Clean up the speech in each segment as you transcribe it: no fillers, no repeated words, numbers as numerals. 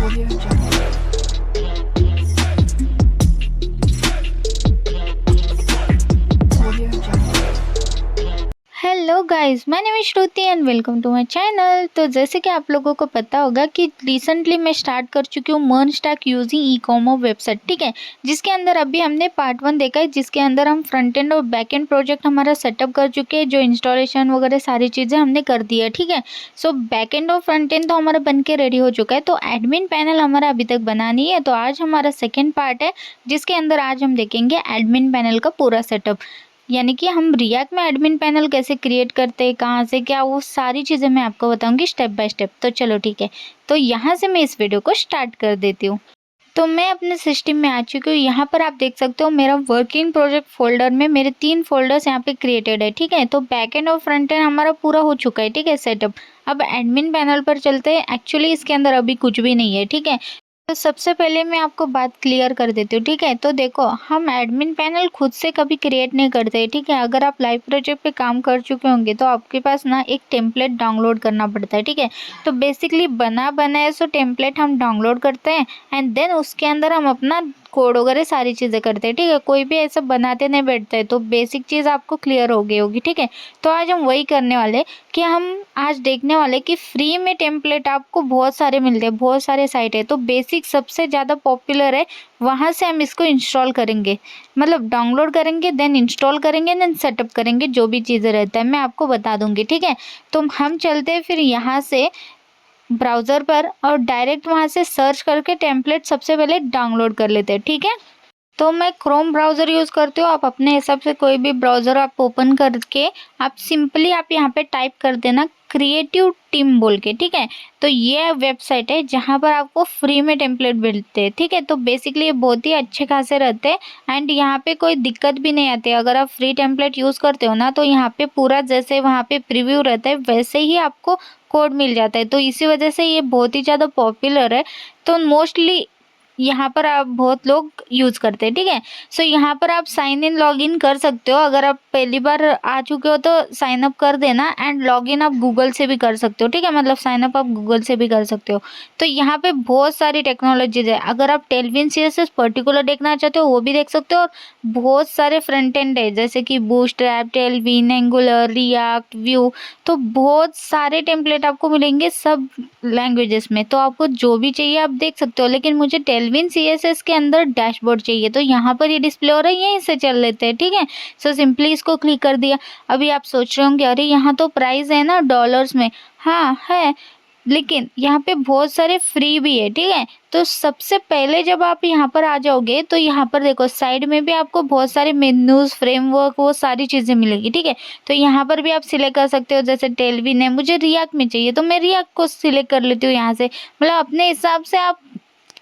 Audio Jungle. Audio Jungle. Hello guys, my name is Shruti and welcome to my channel. तो जैसे कि आप लोगों को पता होगा कि रिसेंटली मैं स्टार्ट कर चुकी हूँ MERN stack using e commerce website, ठीक है, जिसके अंदर अभी हमने पार्ट 1 देखा है, जिसके अंदर हम फ्रंट एंड और बैक एंड प्रोजेक्ट हमारा सेटअप कर चुके हैं, जो इंस्टॉलेशन वगैरह सारी चीज़ें हमने कर दी है, ठीक है। सो बैक एंड और फ्रंट एंड तो हमारा बन के रेडी हो चुका है, तो एडमिन पैनल हमारा अभी तक बना नहीं है। तो आज हमारा सेकेंड पार्ट है, जिसके अंदर आज हम देखेंगे एडमिन पैनल का पूरा सेटअप, यानी कि हम रिएक्ट में एडमिन पैनल कैसे क्रिएट करते हैं, कहाँ से क्या, वो सारी चीज़ें मैं आपको बताऊंगी स्टेप बाय स्टेप। तो चलो ठीक है, तो यहाँ से मैं इस वीडियो को स्टार्ट कर देती हूँ। तो मैं अपने सिस्टम में आ चुकी हूँ। यहाँ पर आप देख सकते हो मेरा वर्किंग प्रोजेक्ट फोल्डर में मेरे 3 फोल्डर्स यहाँ पे क्रिएटेड है, ठीक है। तो बैक एंड और फ्रंट एंड हमारा पूरा हो चुका है, ठीक है, सेटअप। अब एडमिन पैनल पर चलते हैं। एक्चुअली इसके अंदर अभी कुछ भी नहीं है, ठीक है। तो सबसे पहले मैं आपको बात क्लियर कर देती हूँ, ठीक है। तो देखो, हम एडमिन पैनल खुद से कभी क्रिएट नहीं करते, ठीक है। अगर आप लाइव प्रोजेक्ट पे काम कर चुके होंगे तो आपके पास ना एक टेम्पलेट डाउनलोड करना पड़ता है, ठीक है। तो बेसिकली बना बनाए सो टेम्पलेट हम डाउनलोड करते हैं एंड देन उसके अंदर हम अपना कोड वगैरह सारी चीज़ें करते हैं, ठीक है। कोई भी ऐसा बनाते नहीं बैठता है। तो बेसिक चीज़ आपको क्लियर हो गई होगी, ठीक है। तो आज हम वही करने वाले कि हम आज देखने वाले कि फ्री में टेम्पलेट आपको बहुत सारे मिलते हैं, बहुत सारे साइट है। तो बेसिक सबसे ज़्यादा पॉपुलर है, वहाँ से हम इसको इंस्टॉल करेंगे, मतलब डाउनलोड करेंगे, देन इंस्टॉल करेंगे, देन सेटअप करेंगे, जो भी चीज़ें रहता है मैं आपको बता दूंगी, ठीक है। तो हम चलते हैं फिर यहाँ से ब्राउज़र पर और डायरेक्ट वहाँ से सर्च करके टेम्पलेट सबसे पहले डाउनलोड कर लेते हैं, ठीक है। तो मैं क्रोम ब्राउज़र यूज़ करती हूँ, आप अपने हिसाब से कोई भी ब्राउज़र आप ओपन करके आप सिंपली आप यहाँ पे टाइप कर देना क्रिएटिव टीम बोल के, ठीक है। तो ये वेबसाइट है जहाँ पर आपको फ्री में टेम्पलेट मिलते हैं, ठीक है। तो बेसिकली ये बहुत ही अच्छे खासे रहते हैं एंड यहाँ पे कोई दिक्कत भी नहीं आती है। अगर आप फ्री टेम्पलेट यूज़ करते हो ना, तो यहाँ पे पूरा जैसे वहाँ पे प्रीव्यू रहता है वैसे ही आपको कोड मिल जाता है। तो इसी वजह से ये बहुत ही ज़्यादा पॉपुलर है। तो मोस्टली यहाँ पर आप बहुत लोग यूज़ करते हैं, ठीक है। सो यहाँ पर आप साइन इन लॉग इन कर सकते हो। अगर आप पहली बार आ चुके हो तो साइन अप कर देना एंड लॉग इन आप गूगल से भी कर सकते हो, ठीक है। मतलब साइन अप आप गूगल से भी कर सकते हो। तो यहाँ पे बहुत सारी टेक्नोलॉजीज है। अगर आप टेलविन सीएसएस पर्टिकुलर देखना चाहते हो वो भी देख सकते हो, और बहुत सारे फ्रंट एंड है जैसे कि bootstrap, Tailwind, angular, react, view. तो बहुत सारे टेम्पलेट आपको मिलेंगे सब लैंग्वेजेस में। तो आपको जो भी चाहिए आप देख सकते हो, लेकिन मुझे टेलविन सीएसएस के अंदर डैशबोर्ड चाहिए। तो यहाँ पर ये डिस्प्ले हो रहा है, यहीं से चल लेते हैं, ठीक है। सो सिंपली इसको क्लिक कर दिया। अभी आप सोच रहे होंगे अरे यहाँ तो प्राइस है ना डॉलर्स में, हाँ है, लेकिन यहाँ पे बहुत सारे फ्री भी है, ठीक है। तो सबसे पहले जब आप यहाँ पर आ जाओगे तो यहाँ पर देखो साइड में भी आपको बहुत सारे मेन्यूज, फ्रेमवर्क, वो सारी चीज़ें मिलेगी, ठीक है। तो यहाँ पर भी आप सिलेक्ट कर सकते हो। जैसे टेलविन है, मुझे रिएक्ट में चाहिए तो मैं रिएक्ट को सिलेक्ट कर लेती हूँ यहाँ से। मतलब अपने हिसाब से आप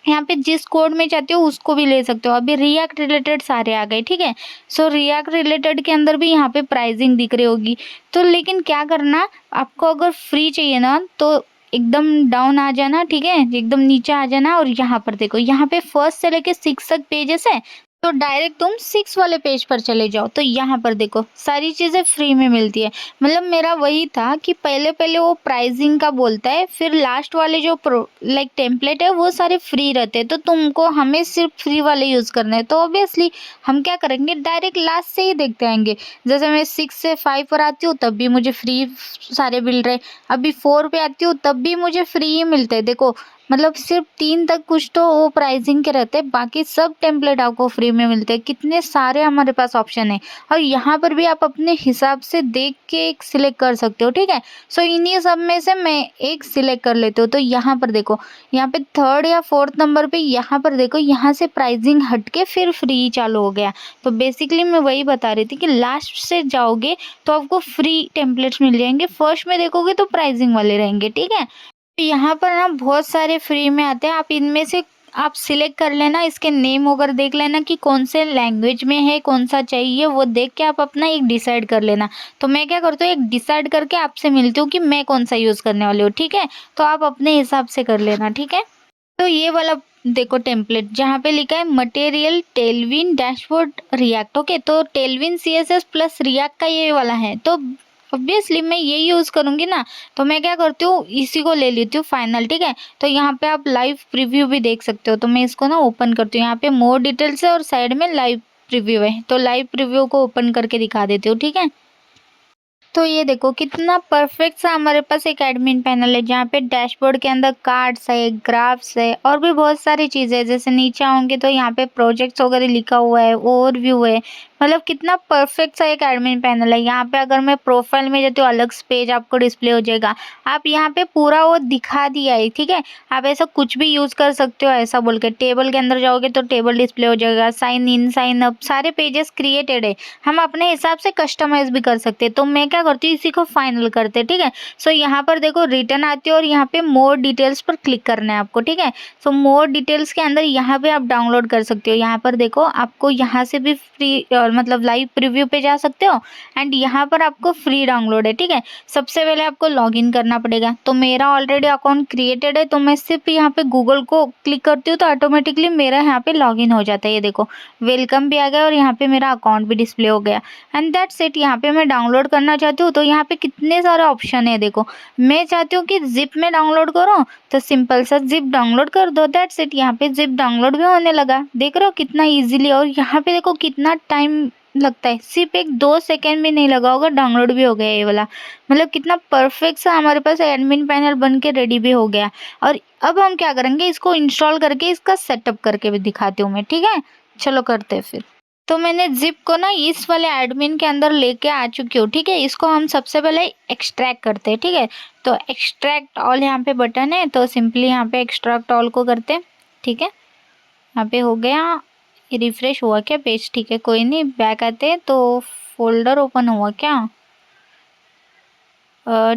यहाँ पे जिस कोड में चाहते हो उसको भी ले सकते हो। अभी रिएक्ट रिलेटेड सारे आ गए, ठीक है। सो रिएक्ट रिलेटेड के अंदर भी यहाँ पे प्राइसिंग दिख रही होगी। तो लेकिन क्या करना, आपको अगर फ्री चाहिए ना तो एकदम डाउन आ जाना, ठीक है, एकदम नीचे आ जाना। और यहाँ पर देखो, यहाँ पे फर्स्ट से लेके 6 तक पेजेस है। तो डायरेक्ट तुम 6 वाले पेज पर चले जाओ। तो यहाँ पर देखो सारी चीज़ें फ्री में मिलती है। मतलब मेरा वही था कि पहले पहले वो प्राइसिंग का बोलता है, फिर लास्ट वाले जो लाइक टेम्पलेट है वो सारे फ्री रहते हैं। तो तुमको हमें सिर्फ फ्री वाले यूज़ करना है। तो ऑब्वियसली हम क्या करेंगे, डायरेक्ट लास्ट से ही देखते आएंगे। जैसे मैं 6 से 5 पर आती हूँ तब भी मुझे फ्री सारे मिल रहे, अभी 4 पे आती हूँ तब भी मुझे फ्री ही मिलते हैं। देखो मतलब सिर्फ 3 तक कुछ तो वो प्राइसिंग के रहते हैं, बाकी सब टेम्पलेट आपको फ्री में मिलते हैं। कितने सारे हमारे पास ऑप्शन है, और यहाँ पर भी आप अपने हिसाब से देख के एक सिलेक्ट कर सकते हो, ठीक है। सो इन्हीं सब में से मैं एक सिलेक्ट कर लेती हूँ। तो यहाँ पर देखो, यहाँ पे 3rd या 4th नंबर पे यहाँ पर देखो, यहाँ से प्राइसिंग हट के फिर फ्री चालू हो गया। तो बेसिकली मैं वही बता रही थी कि लास्ट से जाओगे तो आपको फ्री टेम्पलेट्स मिल जाएंगे, फर्स्ट में देखोगे तो प्राइसिंग वाले रहेंगे, ठीक है। यहाँ पर ना बहुत सारे फ्री में आते हैं, आप इनमें से आप सिलेक्ट कर लेना, इसके नेम वगैरह देख लेना कि कौन से लैंग्वेज में है, कौन सा चाहिए, वो देख के आप अपना एक डिसाइड कर लेना। तो मैं क्या करती हूँ, एक डिसाइड करके आपसे मिलती हूँ कि मैं कौन सा यूज़ करने वाली हूँ, ठीक है। तो आप अपने हिसाब से कर लेना, ठीक है। तो ये वाला देखो टेम्पलेट जहाँ पे लिखा है material Tailwind dashboard react, okay. तो टेलविन सीएसएस प्लस रिएक्ट का ये वाला है। तो ऑब्वियसली मैं ये यूज़ करूँगी ना, तो मैं क्या करती हूँ, इसी को ले लेती हूँ फाइनल, ठीक है। तो यहाँ पे आप लाइव प्रीव्यू भी देख सकते हो, तो मैं इसको ना ओपन करती हूँ। यहाँ पे मोर डिटेल्स है और साइड में लाइव प्रीव्यू है, तो लाइव प्रीव्यू को ओपन करके दिखा देती हूँ, ठीक है। तो ये देखो कितना परफेक्ट सा हमारे पास एक एडमिन पैनल है, जहाँ पे डैशबोर्ड के अंदर कार्ड्स है, ग्राफ्स है और भी बहुत सारी चीज़ें हैं। जैसे नीचे आऊँगी तो यहाँ पे प्रोजेक्ट्स वगैरह लिखा हुआ है, ओवरव्यू है। मतलब कितना परफेक्ट सा एक एडमिन पैनल है। यहाँ पे अगर मैं प्रोफाइल में जाती हूँ, अलग से पेज आपको डिस्प्ले हो जाएगा। आप यहाँ पे पूरा वो दिखा दिया है, ठीक है। आप ऐसा कुछ भी यूज़ कर सकते हो, ऐसा बोल के टेबल के अंदर जाओगे तो टेबल डिस्प्ले हो जाएगा, साइन इन साइन अप सारे पेजेस क्रिएटेड है। हम अपने हिसाब से कस्टमाइज़ भी कर सकते हैं। तो मैं क्या करती हूँ, इसी को फाइनल करते हैं, ठीक है। सो यहाँ पर देखो रिटर्न आती है और यहाँ पे मोर डिटेल्स पर क्लिक करना है आपको, ठीक है। सो मोर डिटेल्स के अंदर यहाँ पे आप डाउनलोड कर सकते हो। यहाँ पर देखो आपको यहाँ से भी फ्री मतलब लाइव प्रीव्यू पे जा सकते हो एंड यहाँ पर आपको फ्री डाउनलोड है, ठीक है। सबसे पहले आपको लॉगिन करना पड़ेगा। तो मेरा ऑलरेडी अकाउंट क्रिएटेड है, तो मैं सिर्फ यहाँ पे गूगल को क्लिक करती हूँ तो ऑटोमेटिकली मेरा यहाँ पे लॉगिन हो जाता है। ये देखो वेलकम भी आ गया और यहाँ पे मेरा अकाउंट भी डिस्प्ले हो गया एंड दैट्स इट। यहाँ पे मैं डाउनलोड करना चाहती हूँ तो यहाँ पे कितने सारे ऑप्शन है। देखो मैं चाहती हूँ कि जिप में डाउनलोड करो, तो सिंपल सा जिप डाउनलोड कर दो, दैट्स इट। यहाँ पे जिप डाउनलोड भी होने लगा, देख रहे हो कितना इजीली। और यहाँ पे देखो कितना टाइम लगता है, सिर्फ 1-2 सेकेंड भी नहीं लगा होगा, डाउनलोड भी हो गया ये वाला। मतलब कितना परफेक्ट सा हमारे पास एडमिन पैनल बन के रेडी भी हो गया। और अब हम क्या करेंगे, इसको इंस्टॉल करके इसका सेटअप करके भी दिखाती हूँ मैं, ठीक है। चलो करते हैं फिर। तो मैंने ज़िप को ना इस वाले एडमिन के अंदर लेके आ चुकी हूँ, ठीक है। इसको हम सबसे पहले एक्सट्रैक्ट करते हैं, ठीक है। तो एक्सट्रैक्ट ऑल यहाँ पे बटन है, तो सिंपली यहाँ पे एक्सट्रैक्ट ऑल को करते हैं, ठीक है। यहाँ पे हो गया, ये रिफ्रेश हुआ क्या पेज, ठीक है कोई नहीं, बैक आते हैं। तो फोल्डर ओपन हुआ क्या,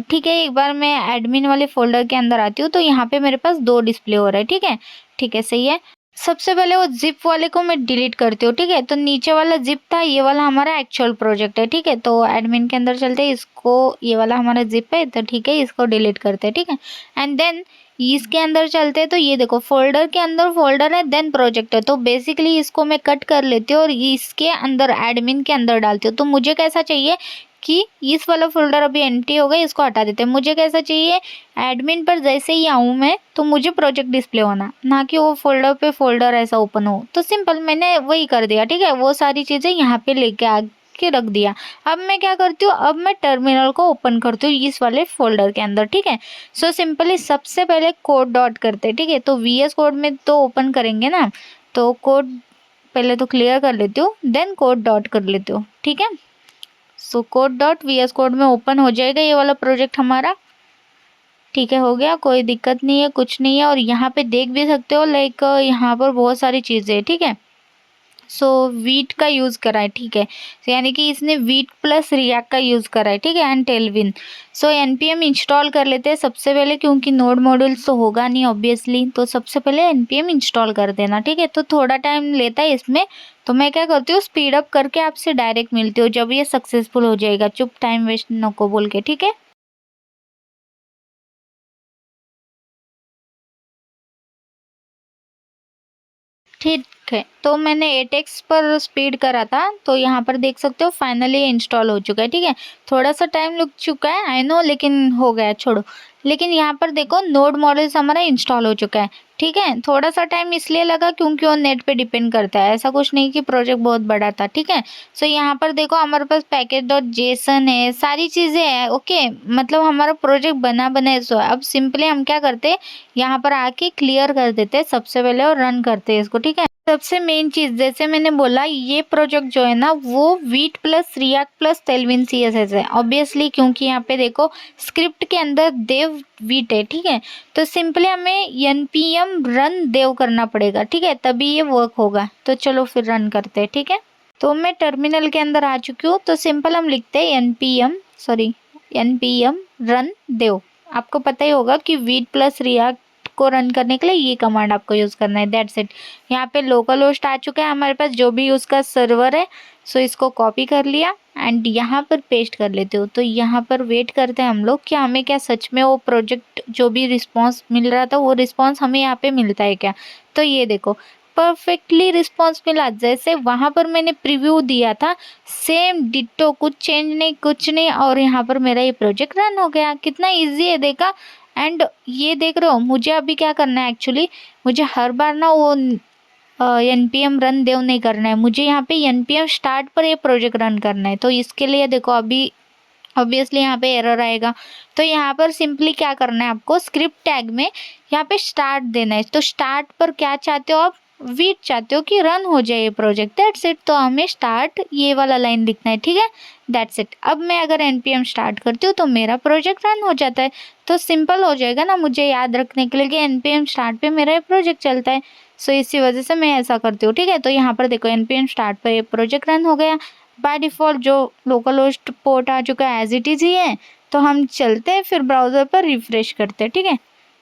ठीक है। एक बार मैं एडमिन वाले फोल्डर के अंदर आती हूँ तो यहाँ पे मेरे पास 2 डिस्प्ले हो रहा है, ठीक है। ठीक है सही है। सबसे पहले वो जिप वाले को मैं डिलीट करती हूँ, ठीक है। तो नीचे वाला जिप था, ये वाला हमारा एक्चुअल प्रोजेक्ट है, ठीक है। तो एडमिन के अंदर चलते हैं, इसको ये वाला हमारा जिप है, तो ठीक है इसको डिलीट करते हैं, ठीक है। एंड देन इसके अंदर चलते हैं, तो ये देखो फोल्डर के अंदर फोल्डर है, देन प्रोजेक्ट है। तो बेसिकली इसको मैं कट कर लेती हूँ और इसके अंदर एडमिन के अंदर डालती हूँ। तो मुझे कैसा चाहिए कि इस वाला फोल्डर अभी एम्प्टी हो गया, इसको हटा देते हैं। मुझे कैसा चाहिए, एडमिन पर जैसे ही आऊँ मैं तो मुझे प्रोजेक्ट डिस्प्ले होना, ना कि वो फोल्डर पे फोल्डर ऐसा ओपन हो। तो सिंपल मैंने वही कर दिया, ठीक है। वो सारी चीज़ें यहाँ पे लेके आ के रख दिया। अब मैं क्या करती हूँ, अब मैं टर्मिनल को ओपन करती हूँ इस वाले फोल्डर के अंदर, ठीक है। सो सिंपली सबसे पहले कोड डॉट करते हैं, ठीक है। तो VS कोड में तो ओपन करेंगे ना, तो कोड पहले तो क्लियर कर लेती हूँ, देन कोड डॉट कर लेती हूँ, ठीक है। So code dot VS code में ओपन हो जाएगा ये वाला प्रोजेक्ट हमारा, ठीक है। हो गया, कोई दिक्कत नहीं है, कुछ नहीं है। और यहाँ पे देख भी सकते हो लाइक यहाँ पर बहुत सारी चीज़ें हैं, ठीक है। सो वीट का यूज़ करा है, ठीक है। सो यानी कि इसने वीट प्लस रिएक्ट का यूज़ करा है, ठीक है, and Tailwind. So npm install कर लेते हैं सबसे पहले, क्योंकि नोड मॉड्यूल्स तो होगा नहीं ऑब्वियसली। तो सबसे पहले npm इंस्टॉल कर देना, ठीक है। तो थोड़ा टाइम लेता है इसमें, तो मैं क्या करती हूँ स्पीड अप करके आपसे डायरेक्ट मिलती हूँ जब ये सक्सेसफुल हो जाएगा। चुप टाइम वेस्ट नको बोल के, ठीक है। ठीक है, तो मैंने 8x पर स्पीड करा था, तो यहाँ पर देख सकते हो फाइनली इंस्टॉल हो चुका है, ठीक है। थोड़ा सा टाइम लग चुका है आई नो, लेकिन हो गया, छोड़ो। लेकिन यहाँ पर देखो नोड मॉडल्स हमारा इंस्टॉल हो चुका है, ठीक है। थोड़ा सा टाइम इसलिए लगा क्योंकि वो नेट पे डिपेंड करता है, ऐसा कुछ नहीं कि प्रोजेक्ट बहुत बड़ा था, ठीक है। सो यहाँ पर देखो हमारे पास पैकेज डॉट जेसन है, सारी चीज़ें हैं, ओके। मतलब हमारा प्रोजेक्ट बना बना है। सो अब सिंपली हम क्या करते हैं, यहाँ पर आके क्लियर कर देते हैं सबसे पहले और रन करते हैं इसको, ठीक है। सबसे मेन चीज़ जैसे मैंने बोला, ये प्रोजेक्ट जो है ना वो wheat plus react plus Tailwind CSS है ऑब्वियसली, क्योंकि यहाँ पे देखो स्क्रिप्ट के अंदर देव वीट है, ठीक है। तो सिंपली हमें npm रन देव करना पड़ेगा, ठीक है, तभी ये वर्क होगा। तो चलो फिर रन करते हैं, ठीक है। तो मैं टर्मिनल के अंदर आ चुकी हूँ, तो सिंपल हम लिखते हैं npm रन देव। आपको पता ही होगा कि वीट प्लस रिएक्ट को रन करने के लिए ये कमांड आपको यूज़ करना है, दैट्स इट। यहाँ पे लोकल होस्ट आ चुका है हमारे पास, जो भी उसका सर्वर है। सो इसको कॉपी कर लिया एंड यहाँ पर पेस्ट कर लेते हो। तो यहाँ पर वेट करते हैं हम लोग कि हमें क्या सच में वो प्रोजेक्ट जो भी रिस्पॉन्स मिल रहा था वो रिस्पॉन्स हमें यहाँ पे मिलता है क्या। तो ये देखो परफेक्टली रिस्पॉन्स मिला। जैसे वहाँ पर मैंने प्रीव्यू दिया था सेम डिट्टो, कुछ चेंज नहीं कुछ नहीं, और यहाँ पर मेरा ये प्रोजेक्ट रन हो गया। कितना ईजी है देखा। एंड ये देख रहे हो, मुझे अभी क्या करना है एक्चुअली, मुझे हर बार ना वो npm रन देव नहीं करना है, मुझे यहाँ पे npm स्टार्ट पर ये प्रोजेक्ट रन करना है। तो इसके लिए देखो अभी ऑब्वियसली यहाँ पे एरर आएगा। तो यहाँ पर सिंपली क्या करना है आपको, स्क्रिप्ट टैग में यहाँ पे स्टार्ट देना है। तो स्टार्ट पर क्या चाहते हो आप, वेट चाहते हो कि रन हो जाए ये प्रोजेक्ट, दैट्स इट। तो हमें स्टार्ट ये वाला लाइन लिखना है, ठीक है, दैट्स इट। अब मैं अगर npm स्टार्ट करती हूँ तो मेरा प्रोजेक्ट रन हो जाता है। तो सिंपल हो जाएगा ना मुझे याद रखने के लिए कि npm स्टार्ट पे मेरा ये प्रोजेक्ट चलता है। सो इसी वजह से मैं ऐसा करती हूँ, ठीक है। तो यहाँ पर देखो npm स्टार्ट पर ये प्रोजेक्ट रन हो गया। बाय डिफ़ॉल्ट जो लोकल होस्ट पोर्ट आ चुका है एज इट इज़ ही है। तो हम चलते हैं फिर ब्राउज़र पर रिफ़्रेश करते हैं, ठीक है।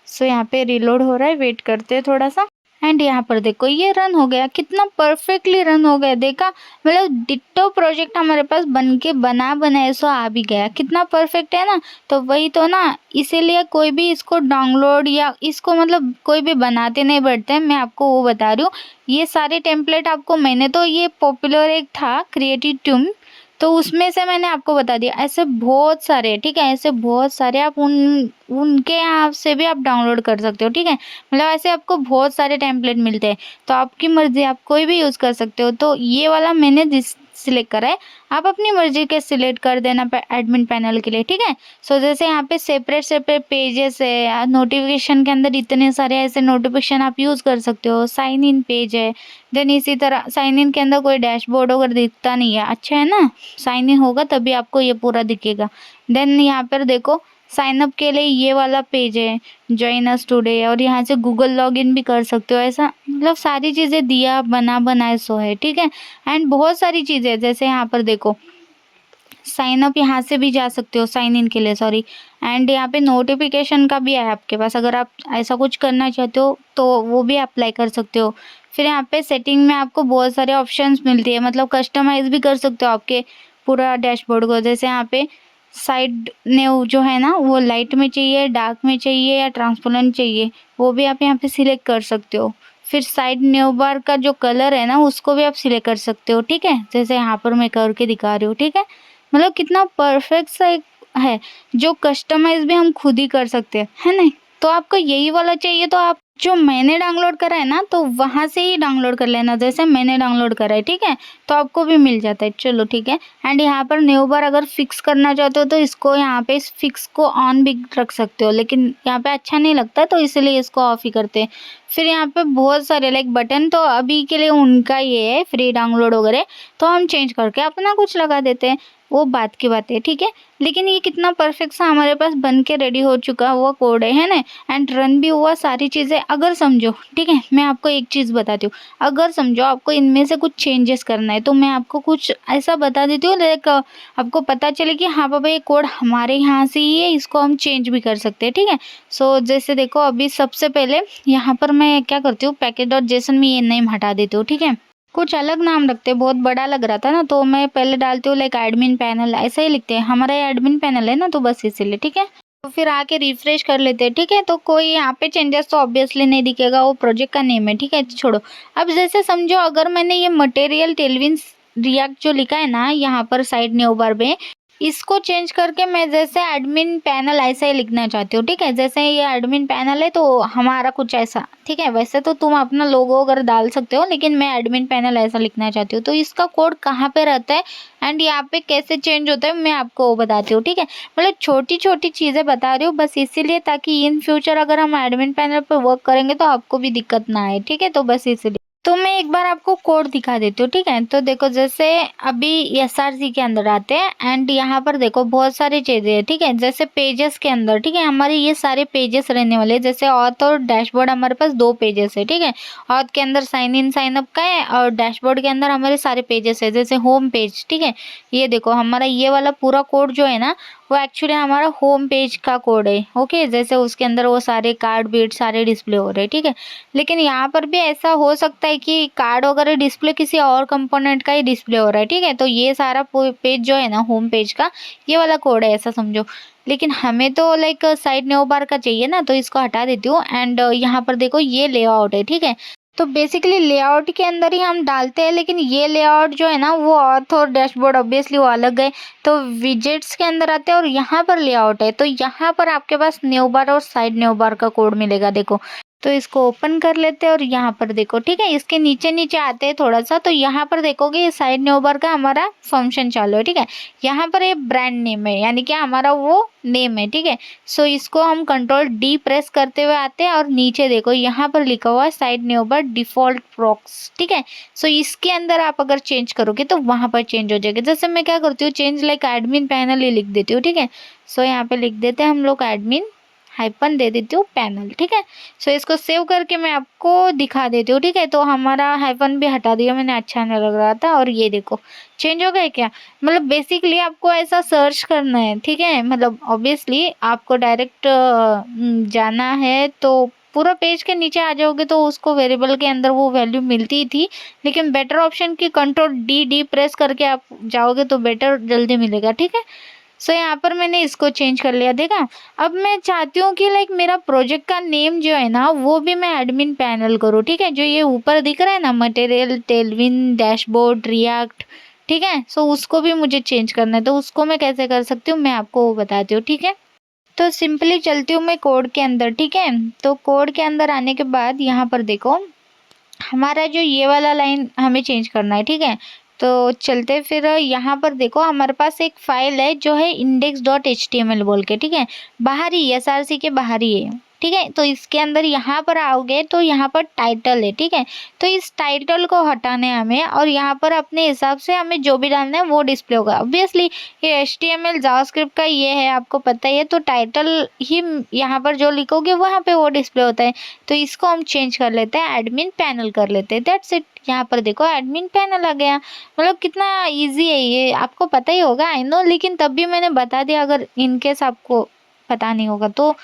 सो यहाँ पे रिलोड हो रहा है, वेट करते हैं थोड़ा सा। एंड यहाँ पर देखो ये रन हो गया, कितना परफेक्टली रन हो गया देखा। मतलब डिट्टो प्रोजेक्ट हमारे पास बन के बनाए सो आ भी गया, कितना परफेक्ट है ना। तो वही तो ना, इसीलिए कोई भी इसको डाउनलोड या इसको मतलब कोई भी बनाते नहीं बैठते हैं, मैं आपको वो बता रही हूँ। ये सारे टेम्पलेट आपको मैंने तो ये पॉपुलर एक था क्रिएटिव ट्यूम, तो उसमें से मैंने आपको बता दिया। ऐसे बहुत सारे, ठीक है, ऐसे बहुत सारे आप उनके यहाँ से भी आप डाउनलोड कर सकते हो, ठीक है। मतलब ऐसे आपको बहुत सारे टेम्पलेट मिलते हैं, तो आपकी मर्ज़ी, आप कोई भी यूज़ कर सकते हो। तो ये वाला मैंने जिस सिलेक्ट करा है, आप अपनी मर्जी के सिलेक्ट कर देना एडमिन पैनल के लिए, ठीक है। सो जैसे यहाँ पे सेपरेट पेजेस है, नोटिफिकेशन के अंदर इतने सारे ऐसे नोटिफिकेशन आप यूज़ कर सकते हो। साइन इन पेज है, देन इसी तरह साइन इन के अंदर कोई डैशबोर्ड वगैरह दिखता नहीं है, अच्छा है ना। साइन इन होगा तभी आपको ये पूरा दिखेगा। देन यहाँ पर देखो साइन अप के लिए ये वाला पेज है, ज्वाइन अस टुडे, और यहाँ से गूगल लॉगिन भी कर सकते हो। ऐसा मतलब सारी चीज़ें दिया बनाए सो है, ठीक है। एंड बहुत सारी चीज़ें, जैसे यहाँ पर देखो साइन अप यहाँ से भी जा सकते हो, साइन इन के लिए सॉरी। एंड यहाँ पे नोटिफिकेशन का भी है आपके पास, अगर आप ऐसा कुछ करना चाहते हो तो वो भी अप्लाई कर सकते हो। फिर यहाँ पे सेटिंग में आपको बहुत सारे ऑप्शंस मिलती है, मतलब कस्टमाइज़ भी कर सकते हो आपके पूरा डैशबोर्ड को। जैसे यहाँ पे साइड नेव जो है ना, वो लाइट में चाहिए, डार्क में चाहिए या ट्रांसपेरेंट चाहिए, वो भी आप यहाँ पे सिलेक्ट कर सकते हो। फिर साइड नेव बार का जो कलर है ना, उसको भी आप सिलेक्ट कर सकते हो, ठीक है, जैसे यहाँ पर मैं करके दिखा रही हूँ, ठीक है। मतलब कितना परफेक्ट सा एक है, जो कस्टमाइज भी हम खुद ही कर सकते हैं, है ना। तो आपको यही वाला चाहिए तो आप जो मैंने डाउनलोड करा है ना, तो वहाँ से ही डाउनलोड कर लेना, जैसे मैंने डाउनलोड करा है, ठीक है। तो आपको भी मिल जाता है, चलो ठीक है। एंड यहाँ पर न्यू बार अगर फिक्स करना चाहते हो तो इसको यहाँ पे इस फिक्स को ऑन भी रख सकते हो, लेकिन यहाँ पे अच्छा नहीं लगता तो इसलिए इसको ऑफ ही करते हैं। फिर यहाँ पे बहुत सारे लाइक बटन, तो अभी के लिए उनका ये है फ्री डाउनलोड वगैरह, तो हम चेंज करके अपना कुछ लगा देते हैं, वो बात की बात है, ठीक है। लेकिन ये कितना परफेक्ट सा हमारे पास बन के रेडी हो चुका हुआ कोड है ना। एंड रन भी हुआ सारी चीज़ें। अगर समझो, ठीक है, मैं आपको एक चीज़ बताती हूँ, अगर समझो आपको इनमें से कुछ चेंजेस करना है तो मैं आपको कुछ ऐसा बता देती हूँ, लाइक आपको पता चले कि हाँ बाबा ये कोड हमारे यहाँ से ही है, इसको हम चेंज भी कर सकते हैं, ठीक है। सो जैसे देखो अभी सबसे पहले यहाँ पर मैं क्या करती हूँ, पैकेज.जेसन में ये नेम हटा देती हूँ, ठीक है। कुछ अलग नाम रखते, बहुत बड़ा लग रहा था ना, तो मैं पहले डालती हूँ लाइक एडमिन पैनल, ऐसा ही लिखते हैं, हमारा ये एडमिन पैनल है ना, तो बस इसीलिए, ठीक है। तो फिर आके रिफ्रेश कर लेते हैं, ठीक है। तो कोई यहाँ पे चेंजेस तो ऑब्वियसली नहीं दिखेगा, वो प्रोजेक्ट का नेम है, ठीक है, छोड़ो। अब जैसे समझो अगर मैंने ये मटेरियल टेलविन रिएक्ट जो लिखा है ना यहाँ पर साइड न्यू बार में, इसको चेंज करके मैं जैसे एडमिन पैनल ऐसा ही लिखना चाहती हूँ, ठीक है। जैसे ये एडमिन पैनल है तो हमारा कुछ ऐसा, ठीक है। वैसे तो तुम अपना लोगो अगर डाल सकते हो, लेकिन मैं एडमिन पैनल ऐसा लिखना चाहती हूँ। तो इसका कोड कहाँ पे रहता है एंड यहाँ पे कैसे चेंज होता है मैं आपको वो बताती हूँ, ठीक है। मतलब छोटी छोटी चीज़ें बता रही हूँ बस इसीलिए, ताकि इन फ्यूचर अगर हम एडमिन पैनल पर वर्क करेंगे तो आपको भी दिक्कत ना आए, ठीक है। तो बस इसीलिए तो मैं एक बार आपको कोड दिखा देती हूँ, ठीक है। तो देखो जैसे अभी SRC के अंदर आते हैं एंड यहाँ पर देखो बहुत सारी चीज़ें हैं, ठीक है। जैसे पेजेस के अंदर, ठीक है, हमारे ये सारे पेजेस रहने वाले हैं। जैसे ऑथ और डैशबोर्ड हमारे पास 2 पेजेस है, ठीक है। ऑथ के अंदर साइन इन साइन अप का है और डैशबोर्ड के अंदर हमारे सारे पेजेस है, जैसे होम पेज, ठीक है। ये देखो हमारा ये वाला पूरा कोड जो है ना, वो एक्चुअली हमारा होम पेज का कोड है, ओके। जैसे उसके अंदर वो सारे कार्ड बीट सारे डिस्प्ले हो रहे हैं, ठीक है। लेकिन यहाँ पर भी ऐसा हो सकता है कि कार्ड वगैरह डिस्प्ले किसी और कंपोनेंट का ही डिस्प्ले हो रहा है, ठीक है। तो ये सारा पेज जो है ना होम पेज का, ये वाला कोड है ऐसा समझो। लेकिन हमें तो लाइक साइड न्यू बार का चाहिए ना, तो इसको हटा देती हूँ। एंड यहाँ पर देखो ये लेआउट है, ठीक है। तो बेसिकली लेआउट के अंदर ही हम डालते हैं, लेकिन ये लेआउट जो है ना वो ऑथ और डैशबोर्ड ऑब्वियसली वो अलग है। तो विजेट्स के अंदर आते हैं और यहाँ पर लेआउट है, तो यहाँ पर आपके पास न्यू बार और साइड न्यू बार का कोड मिलेगा। देखो, तो इसको ओपन कर लेते हैं और यहाँ पर देखो, ठीक है, इसके नीचे नीचे आते हैं थोड़ा सा, तो यहाँ पर देखोगे ये साइड न्यू बार का हमारा फंक्शन चालू है। ठीक है, यहाँ पर ये ब्रांड नेम है, यानी कि हमारा वो नेम है। ठीक है, सो इसको हम कंट्रोल डी प्रेस करते हुए आते हैं और नीचे देखो यहाँ पर लिखा हुआ है साइड न्यू बार डिफॉल्ट प्रॉक्स। ठीक है, सो इसके अंदर आप अगर चेंज करोगे तो वहां पर चेंज हो जाएगा। जैसे मैं क्या करती हूँ, चेंज लाइक एडमिन पैनल ही लिख देती हूँ। ठीक है, सो यहाँ पे लिख देते हैं हम लोग एडमिन हाइपन दे देती हूँ पैनल। ठीक है, सो इसको सेव करके मैं आपको दिखा देती हूँ। ठीक है, तो हमारा हाइपन भी हटा दिया मैंने, अच्छा नहीं लग रहा था। और ये देखो चेंज हो गया क्या, मतलब बेसिकली आपको ऐसा सर्च करना है। ठीक है, मतलब ऑब्वियसली आपको डायरेक्ट जाना है तो पूरा पेज के नीचे आ जाओगे तो उसको वेरिएबल के अंदर वो वैल्यू मिलती ही थी, लेकिन बेटर ऑप्शन की कंट्रोल डी डी प्रेस करके आप जाओगे तो बेटर जल्दी मिलेगा। ठीक है, सो यहाँ पर मैंने इसको चेंज कर लिया। देखा, अब मैं चाहती हूँ कि लाइक मेरा प्रोजेक्ट का नेम जो है ना वो भी मैं एडमिन पैनल करूँ। ठीक है, जो ये ऊपर दिख रहा है ना, मटेरियल, टेलविन, डैशबोर्ड, रिएक्ट। ठीक है, सो उसको भी मुझे चेंज करना है, तो उसको मैं कैसे कर सकती हूँ मैं आपको वो बताती हूँ। ठीक है, तो सिंपली चलती हूँ मैं कोड के अंदर। ठीक है, तो कोड के अंदर आने के बाद यहाँ पर देखो हमारा जो ये वाला लाइन हमें चेंज करना है। ठीक है, तो चलते फिर यहाँ पर देखो हमारे पास एक फाइल है जो है index.html बोल के। ठीक है, बाहरी एसआरसी के बाहरी है। ठीक है, तो इसके अंदर यहाँ पर आओगे तो यहाँ पर टाइटल है। ठीक है, तो इस टाइटल को हटाना है हमें और यहाँ पर अपने हिसाब से हमें जो भी डालना है वो डिस्प्ले होगा। ऑब्वियसली ये HTML जावास्क्रिप्ट का ये है, आपको पता ही है, तो टाइटल ही यहाँ पर जो लिखोगे वहाँ पे वो डिस्प्ले होता है। तो इसको हम चेंज कर लेते हैं, एडमिन पैनल कर लेते हैं। दैट्स इट, यहाँ पर देखो एडमिन पैनल आ गया। मतलब कितना इजी है ये, आपको पता ही होगा आई नो, लेकिन तब भी मैंने बता दिया अगर इनकेस आपको पता नहीं होगा तो।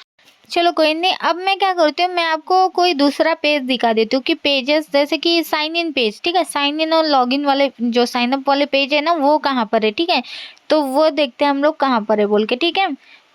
चलो कोई नहीं, अब मैं क्या करती हूँ, मैं आपको कोई दूसरा पेज दिखा देती हूँ कि पेजेस, जैसे कि साइन इन पेज। ठीक है, साइन इन और लॉग इन वाले जो साइन अप वाले पेज है ना वो कहाँ पर है। ठीक है, तो वो देखते हैं हम लोग कहाँ पर है बोल के। ठीक है,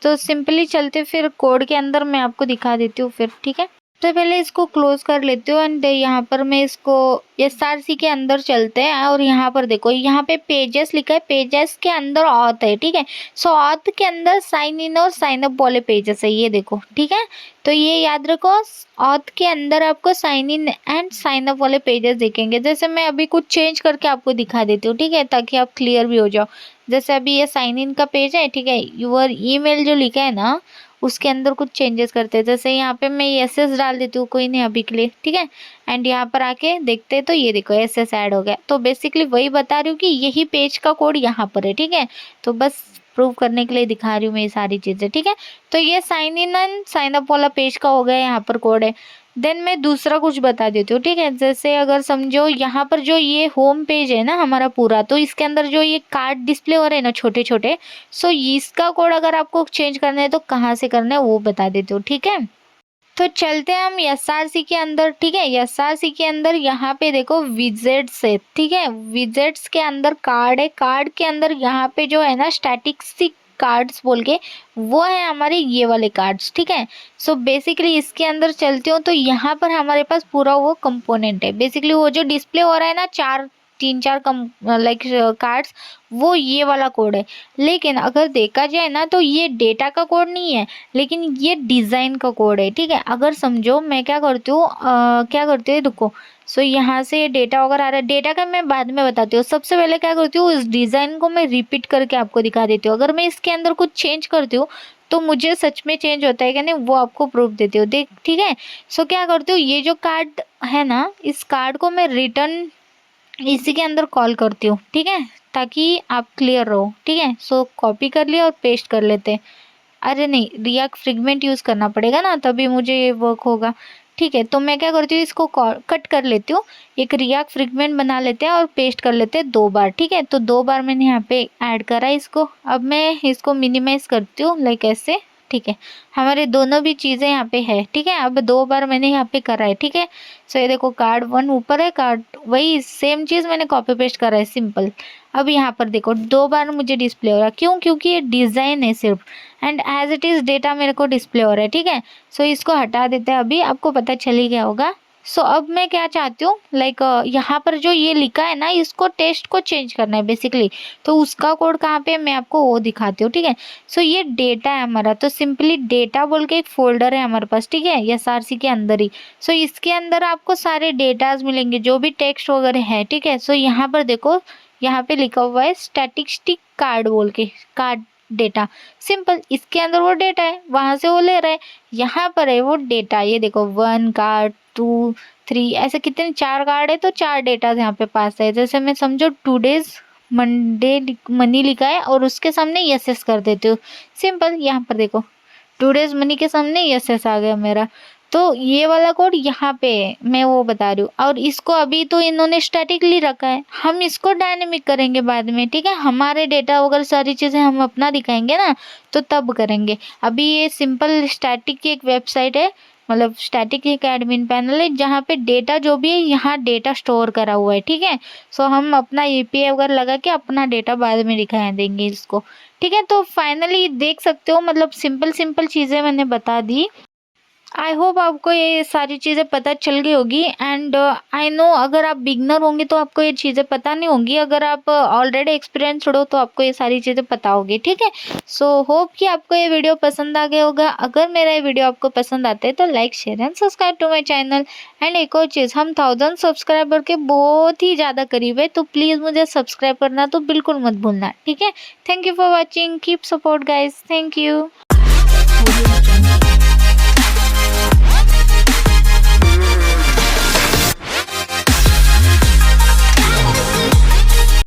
तो सिंपली चलते फिर कोड के अंदर मैं आपको दिखा देती हूँ फिर। ठीक है, तो पहले इसको क्लोज कर लेती हूँ एंड यहाँ पर मैं इसको एसआरसी के अंदर चलते हैं और यहाँ पर देखो यहाँ पे पेजेस लिखा है, पेजेस के अंदर ऑथ है। ठीक है, सो ऑथ के अंदर साइन इन और साइन अप वाले पेजेस है, ये देखो। ठीक है, तो ये याद रखो, ऑथ के अंदर आपको sign in and sign up वाले पेजेस दिखेंगे। जैसे मैं अभी कुछ चेंज करके आपको दिखा देती हूँ। ठीक है, ताकि आप क्लियर भी हो जाओ। जैसे अभी ये साइन इन का पेज है। ठीक है, यूर ईमेल जो लिखा है ना उसके अंदर कुछ चेंजेस करते हैं। जैसे यहाँ पे मैं एसएस डाल देती हूँ, कोई नहीं अभी के लिए। ठीक है, एंड यहाँ पर आके देखते हैं तो ये देखो एसएस ऐड हो गया। तो बेसिकली वही बता रही हूँ कि यही पेज का कोड यहाँ पर है। ठीक है, तो बस प्रूव करने के लिए दिखा रही हूँ मैं ये सारी चीज़ें। ठीक है, तो ये sign in and sign up वाला पेज का हो गया, यहाँ पर कोड है। देन मैं दूसरा कुछ बता देती हूँ। ठीक है, जैसे अगर समझो यहाँ पर जो ये होम पेज है ना हमारा पूरा, तो इसके अंदर जो ये कार्ड डिस्प्ले हो रहे हैं ना छोटे छोटे, सो इसका कोड अगर आपको चेंज करना है तो कहाँ से करना है वो बता देती हूँ। ठीक है, तो चलते हैं हम एसआरसी के अंदर। ठीक है, एसआरसी के अंदर यहाँ पे देखो विजेट्स है। ठीक है, विजेट्स के अंदर कार्ड है, कार्ड के अंदर यहाँ पे जो है ना स्टैटिस्टिक कार्ड्स बोल के वो है हमारे ये वाले कार्ड्स। ठीक है, सो बेसिकली इसके अंदर चलती हूँ तो यहाँ पर हमारे पास पूरा वो कंपोनेंट है। बेसिकली वो जो डिस्प्ले हो रहा है ना तीन चार कम लाइक कार्ड्स, वो ये वाला कोड है। लेकिन अगर देखा जाए ना तो ये डेटा का कोड नहीं है, लेकिन ये डिज़ाइन का कोड है। ठीक है, अगर समझो मैं क्या करती हूँ, क्या करती हूँ रुको, सो यहाँ से डेटा वगैरह आ रहा है, डेटा का मैं बाद में बताती हूँ। सबसे पहले क्या करती हूँ, इस डिज़ाइन को मैं रिपीट करके आपको दिखा देती हूँ। अगर मैं इसके अंदर कुछ चेंज करती हूँ तो मुझे सच में चेंज होता है कि नहीं वो आपको प्रूफ देती हूँ। देख, ठीक है, सो क्या करती हूँ, ये जो कार्ड है ना इस कार्ड को मैं रिटर्न इसी के अंदर कॉल करती हूँ। ठीक है, ताकि आप क्लियर रहो। ठीक है, सो कॉपी कर लिया और पेस्ट कर लेते हैं। अरे नहीं, रिएक्ट फ्रेगमेंट यूज़ करना पड़ेगा ना तभी मुझे ये वर्क होगा। ठीक है, तो मैं क्या करती हूँ, इसको कट कर लेती हूँ, एक रिएक्ट फ्रेगमेंट बना लेते हैं और पेस्ट कर लेते हैं 2 बार। ठीक है, तो 2 बार मैंने यहाँ पे ऐड करा इसको। अब मैं इसको मिनिमाइज करती हूँ लाइक ऐसे। ठीक है, हमारे दोनों भी चीज़ें यहाँ पे है। ठीक है, अब 2 बार मैंने यहाँ पे करा है। ठीक है, सो ये देखो कार्ड 1 ऊपर है, कार्ड वही सेम चीज़ मैंने कॉपी पेस्ट करा है, सिंपल। अब यहाँ पर देखो 2 बार मुझे डिस्प्ले हो रहा है, क्यों, क्योंकि ये डिज़ाइन है सिर्फ, and as it is data मेरे को डिस्प्ले हो रहा है। ठीक है, सो इसको हटा देते हैं, अभी आपको पता चल ही गया होगा। सो अब मैं क्या चाहती हूँ, लाइक यहाँ पर जो ये लिखा है ना, इसको टेस्ट को चेंज करना है बेसिकली। तो उसका कोड कहाँ पे है मैं आपको वो दिखाती हूँ, ठीक है। सो ये डेटा है हमारा, तो सिंपली डेटा बोल के एक फोल्डर है हमारे पास, ठीक है, SRC के अंदर ही। सो इसके अंदर आपको सारे डेटाज मिलेंगे, जो भी टेक्स्ट वगैरह है, ठीक है। सो यहाँ पर देखो, यहाँ पे लिखा हुआ है स्टैटिस्टिक कार्ड बोल के, कार्ड डेटा। सिंपल, इसके अंदर वो डेटा है, वहां से वो ले रहा है। यहाँ पर है वो डेटा, ये देखो 1 कार्ड 2 3, ऐसे कितने 4 कार्ड है, तो 4 डेटा यहाँ पे पास है। जैसे मैं समझो टूडेज मंडे मनी लिखा है और उसके सामने यस कर देती हूँ। सिंपल, यहाँ पर देखो टूडेज मनी के सामने यस आ गया मेरा। तो ये वाला कोड यहाँ पे है, मैं वो बता रही हूँ। और इसको अभी तो इन्होंने स्टैटिकली रखा है, हम इसको डायनेमिक करेंगे बाद में, ठीक है। हमारे डेटा वगैरह सारी चीज़ें हम अपना दिखाएंगे ना, तो तब करेंगे। अभी ये सिंपल स्टैटिक की एक वेबसाइट है, मतलब स्टैटिक एक एडमिन पैनल है, जहाँ पे डेटा जो भी है यहाँ डेटा स्टोर करा हुआ है, ठीक है। सो हम अपना API वगैरह लगा के अपना डेटा बाद में दिखा देंगे इसको, ठीक है। तो फाइनली देख सकते हो, मतलब सिंपल सिंपल चीज़ें मैंने बता दी। आई होप आपको ये सारी चीज़ें पता चल गई होगी। एंड आई नो अगर आप बिगनर होंगे तो आपको ये चीज़ें पता नहीं होंगी, अगर आप ऑलरेडी एक्सपीरियंसड हो तो आपको ये सारी चीज़ें पता होगी, ठीक है। सो होप कि आपको ये वीडियो पसंद आ गया होगा। अगर मेरा ये वीडियो आपको पसंद आता है तो like share and subscribe to my channel. And एक और चीज़, हम 1000 सब्सक्राइबर के बहुत ही ज़्यादा करीब है, तो प्लीज़ मुझे सब्सक्राइब करना तो बिल्कुल मत भूलना, ठीक है। Thank you for watching, keep support guys, thank you.